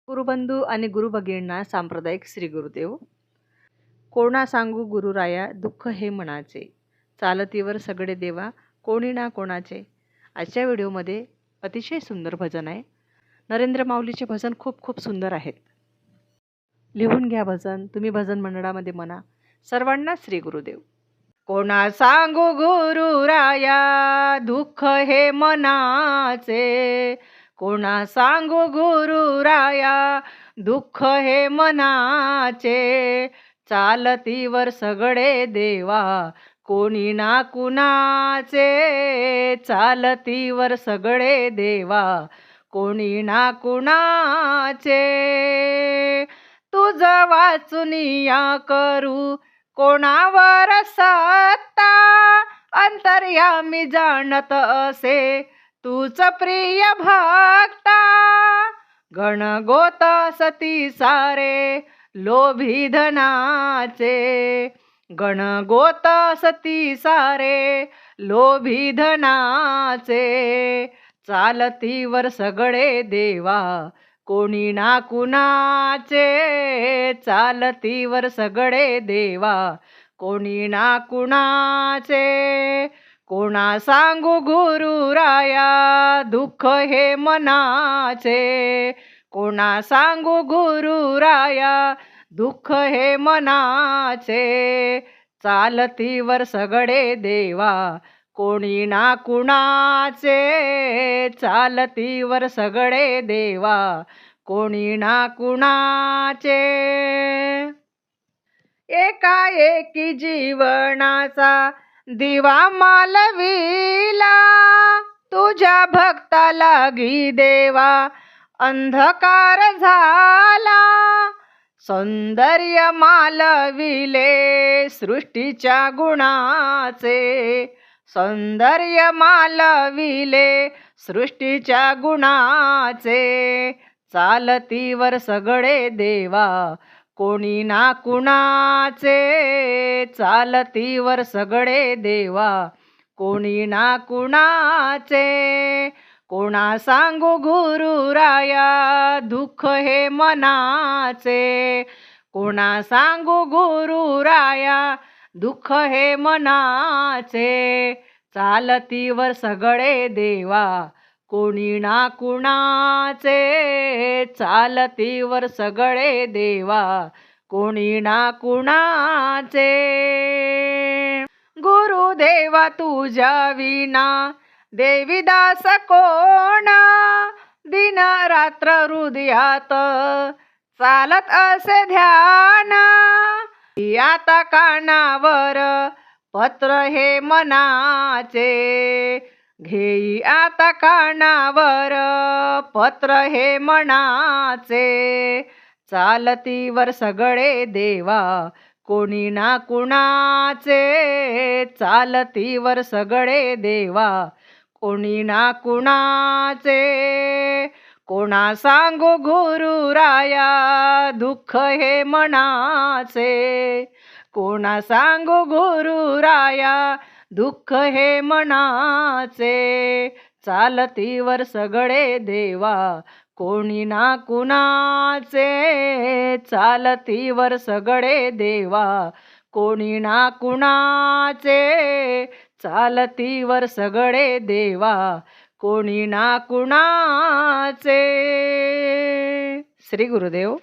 गुरुबंधू आणि गुरुभगिनींना सांप्रदायिक श्री गुरुदेव. कोणा सांगू गुरुराया दुःख हे मनाचे, चालतीवर सगळे देवा कोणी ना कोणाचे. आजच्या व्हिडिओमध्ये अतिशय सुंदर भजन आहे. नरेंद्र माऊलीचे भजन खूप खूप सुंदर आहेत. लिहून घ्या भजन, तुम्ही भजन मंडळामध्ये म्हणा. सर्वांना श्री गुरुदेव. कोणा सांगू गुरुराया दुःख हे मनाचे, कोणा सांगू गुरुराया दुःख हे मनाचे. चालतीवर सगळे देवा कोणी ना कुणाचे, चालतीवर सगळे देवा कोणी ना कुणाचे. तुझ वाचून या करू कोणावर सत्ता, अंतर्यामी जाणत असे तूच प्रिय भक्ता. गणगोत सती सारे लोभी धनाचे, गणगोत सती सारे लोभी धनाचे. चालतीवर सगळे देवा कोणी ना कुणाचे, चालतीवर सगळे देवा कोणी ना कुणाचे. कोणा सांगू गुरुराया दुःख हे मनाचे, कोणा सांगू गुरुराया दुःख हे मनाचे. चालतीवर सगळे देवा कोणी ना कुणाचे, चालतीवर सगळे देवा कोणी ना कुणाचे. एकाएकी जीवनाचा दिवा मालविला, तुझ्या भक्ता लागी देवा अंधकार झाला. सौंदर्य मालविले सृष्टीच्या गुणाचे, सौंदर्य मालविले सृष्टीच्या गुणाचे. चालतीवर सगळे देवा कोणी ना कुणाचे, चालतीवर सगळे देवा कोणी ना कुणाचे. कोणा सांगू गुरुराया दुःख हे मनाचे, कोणा सांगू गुरुराया दुःख हे मनाचे. चालतीवर सगळे देवा कोणी ना कुणाचे, चालतीवर सगळे देवा कोणी ना कुणाचे. गुरुदेवा तुझ्या विना देवीदास कोण, दिन रात्र हृदयात चालत असे ध्यान. आता कानावर पत्र हे मनाचे, घेई आता कानावर पत्र हे मनाचे. चालतीवर सगळे देवा कोणी ना कुणाचे, चालतीवर सगळे देवा कोणी ना कुणाचे. कोणा सांगू गुरुराया दुःख हे मनाचे, कोणा सांगू गुरुराया दुःख हे मनाचे. चालतीवर सगळे देवा कोणी ना कुणाचे, चालतीवर सगळे देवा कोणी ना कुणाचे. चालतीवर सगळे देवा कोणी ना कुणाचे. श्री गुरुदेव.